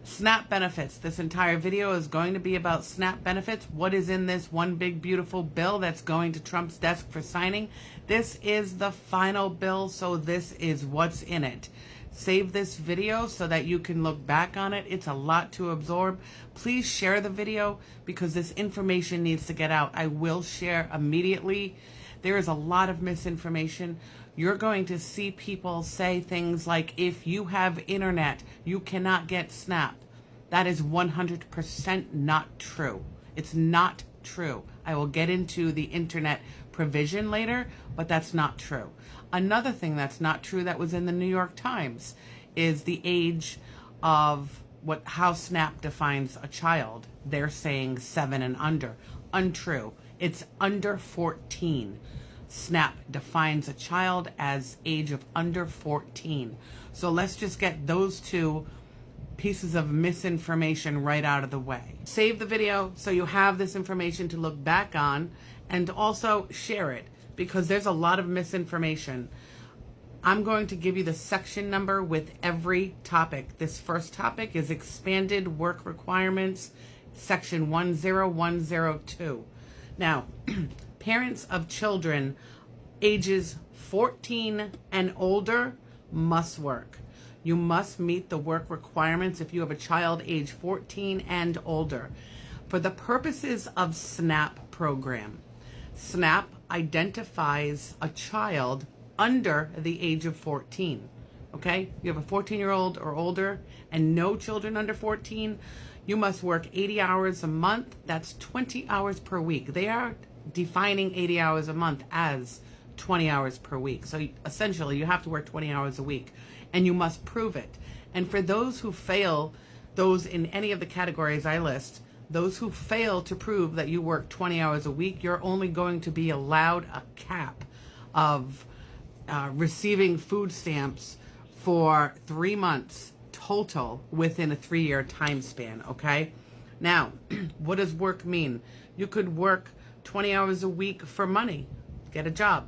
SNAP benefits. This entire video is going to be about SNAP benefits. What is in this one big beautiful bill that's going to Trump's desk for signing? This is the final bill, so this is what's in it. Save this video so that you can look back on it. It's a lot to absorb. Please share the video because this information needs to get out. I will share immediately. There is a lot of misinformation. You're going to see people say things like, if you have internet, you cannot get SNAP. That is 100% not true. It's not true. I will get into the internet provision later, but that's not true. Another thing that's not true that was in the New York Times is the age of how SNAP defines a child. They're saying 7 and under. Untrue. It's under 14. SNAP defines a child as age of under 14. So let's just get those two pieces of misinformation right out of the way. Save the video so you have this information to look back on, and also share it because there's a lot of misinformation. I'm going to give you the section number with every topic. This first topic is expanded work requirements, section 10102. Now, parents of children ages 14 and older must work. You must meet the work requirements if you have a child age 14 and older. For the purposes of SNAP program, SNAP identifies a child under the age of 14. Okay? You have a 14-year-old or older and no children under 14, you must work 80 hours a month. That's 20 hours per week. They are defining 80 hours a month as 20 hours per week. So essentially, you have to work 20 hours a week, and you must prove it. And for those who fail, those in any of the categories I list, those who fail to prove that you work 20 hours a week, you're only going to be allowed a cap of receiving food stamps for 3 months total within a 3-year time span, okay? Now, what does work mean? You could work 20 hours a week for money, get a job.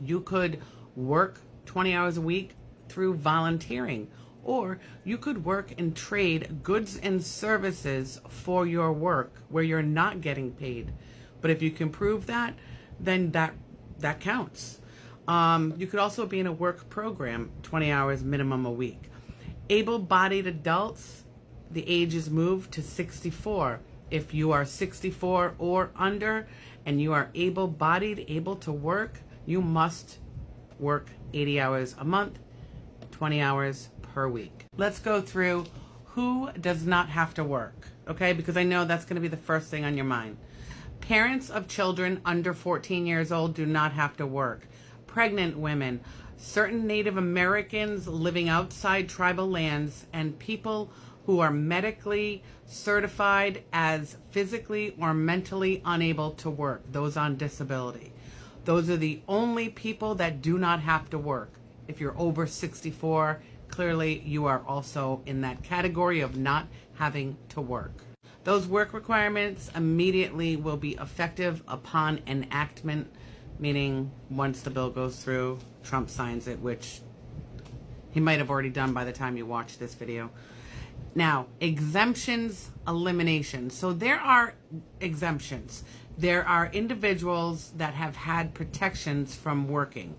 You could work 20 hours a week through volunteering, or you could work and trade goods and services for your work where you're not getting paid. But if you can prove that, then that counts. You could also be in a work program, 20 hours minimum a week. Able-bodied adults, the age is moved to 64. If you are 64 or under and you are able-bodied, able to work, you must work 80 hours a month, 20 hours per week. Let's go through who does not have to work, okay? Because I know that's going to be the first thing on your mind. Parents of children under 14 years old do not have to work. Pregnant women, certain Native Americans living outside tribal lands, and people who are medically certified as physically or mentally unable to work, those on disability. Those are the only people that do not have to work. If you're over 64, clearly you are also in that category of not having to work. Those work requirements immediately will be effective upon enactment, meaning once the bill goes through, Trump signs it, which he might have already done by the time you watch this video. Now, exemptions, elimination. So there are exemptions. There are individuals that have had protections from working.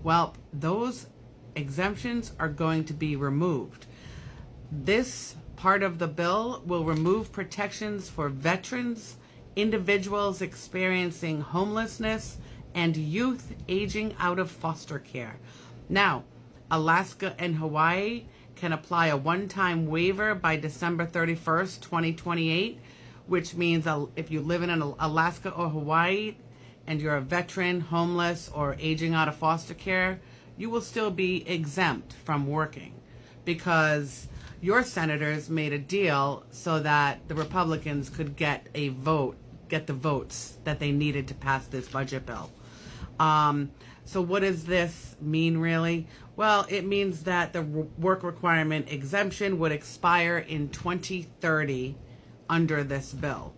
Well, those exemptions are going to be removed. This part of the bill will remove protections for veterans, individuals experiencing homelessness, and youth aging out of foster care. Now, Alaska and Hawaii can apply a one-time waiver by December 31st, 2028, which means if you live in Alaska or Hawaii and you're a veteran, homeless, or aging out of foster care, you will still be exempt from working because your senators made a deal so that the Republicans could get the votes that they needed to pass this budget bill. So what does this mean really? Well, it means that the work requirement exemption would expire in 2030 under this bill.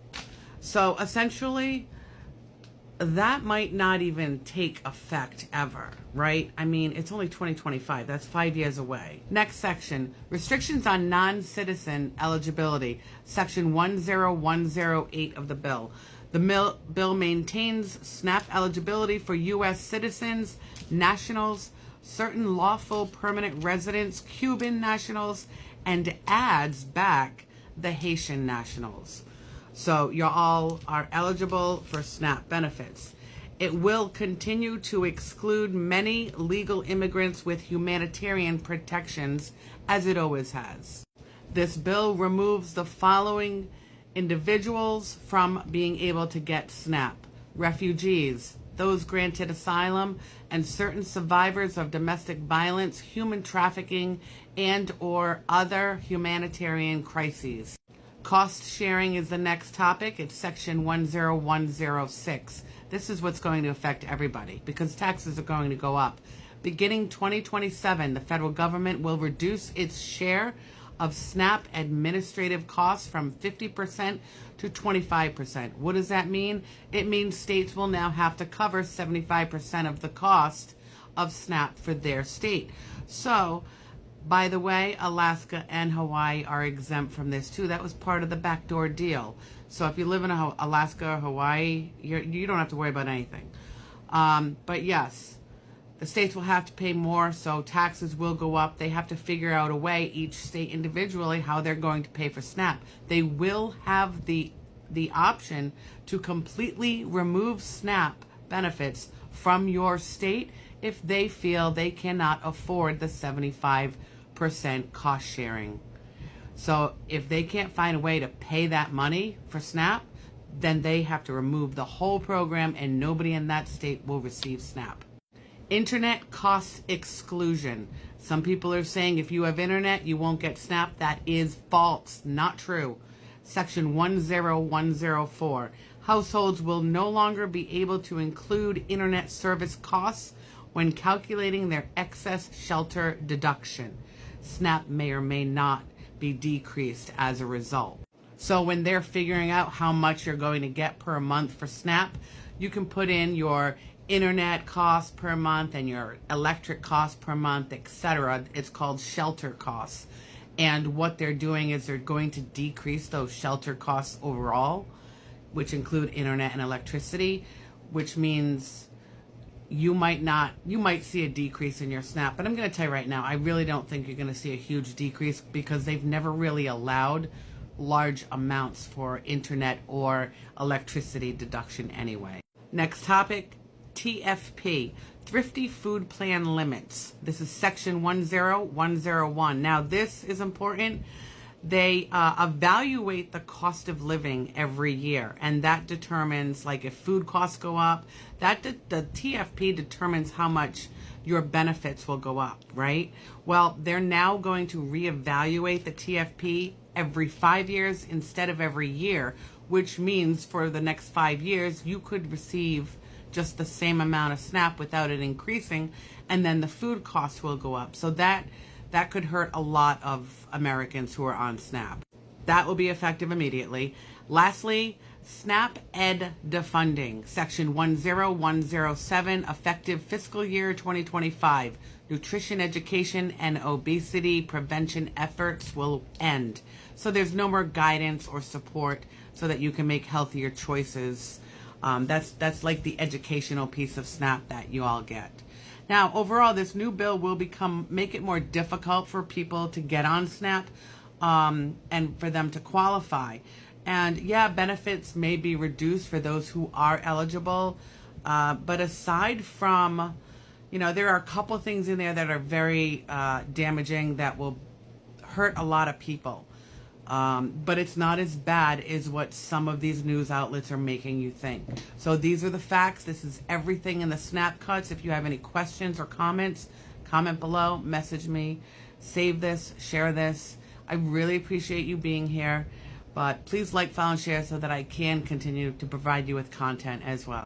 So essentially, that might not even take effect ever, right? I mean, it's only 2025. That's 5 years away. Next section, restrictions on non-citizen eligibility. Section 10108 of the bill. The bill maintains SNAP eligibility for U.S. citizens, nationals, certain lawful permanent residents, Cuban nationals, and adds back the Haitian nationals. So you all are eligible for SNAP benefits. It will continue to exclude many legal immigrants with humanitarian protections, as it always has. This bill removes the following individuals from being able to get SNAP: refugees, those granted asylum, and certain survivors of domestic violence, human trafficking, and or other humanitarian crises. Cost sharing is the next topic. It's section 10106. This is what's going to affect everybody because taxes are going to go up. Beginning 2027, the federal government will reduce its share of SNAP administrative costs from 50% to 25%. What does that mean? It means states will now have to cover 75% of the cost of SNAP for their state. So, by the way, Alaska and Hawaii are exempt from this too. That was part of the backdoor deal. So if you live in Alaska or Hawaii, you don't have to worry about anything. But yes, the states will have to pay more, so taxes will go up. They have to figure out a way, each state individually, how they're going to pay for SNAP. They will have the option to completely remove SNAP benefits from your state if they feel they cannot afford the 75% cost sharing. So if they can't find a way to pay that money for SNAP, then they have to remove the whole program and nobody in that state will receive SNAP. Internet cost exclusion. Some people are saying if you have internet, you won't get SNAP. That is false, not true. Section 10104. Households will no longer be able to include internet service costs when calculating their excess shelter deduction. SNAP may or may not be decreased as a result. So when they're figuring out how much you're going to get per month for SNAP, you can put in your internet cost per month and your electric cost per month, etc. It's called shelter costs. And what they're doing is they're going to decrease those shelter costs overall, which include internet and electricity, which means you might see a decrease in your SNAP. But I'm going to tell you right now, I really don't think you're going to see a huge decrease because they've never really allowed large amounts for internet or electricity deduction anyway. Next topic, TFP, Thrifty Food Plan Limits. This is section 10101. Now this is important. They evaluate the cost of living every year, and that determines, like, if food costs go up, the TFP determines how much your benefits will go up, right? Well, they're now going to reevaluate the TFP every 5 years instead of every year, which means for the next 5 years, you could receive just the same amount of SNAP without it increasing, and then the food costs will go up. So that could hurt a lot of Americans who are on SNAP. That will be effective immediately. Lastly, SNAP Ed defunding, section 10107, effective fiscal year 2025. Nutrition education and obesity prevention efforts will end. So there's no more guidance or support so that you can make healthier choices. That's like the educational piece of SNAP that you all get. Now, overall, this new bill will make it more difficult for people to get on SNAP and for them to qualify. And yeah, benefits may be reduced for those who are eligible. But aside from, there are a couple things in there that are very damaging that will hurt a lot of people. But it's not as bad as what some of these news outlets are making you think. So these are the facts. This is everything in the SNAP cuts. If you have any questions or comments, comment below, message me, save this, share this. I really appreciate you being here. But please like, follow, and share so that I can continue to provide you with content as well.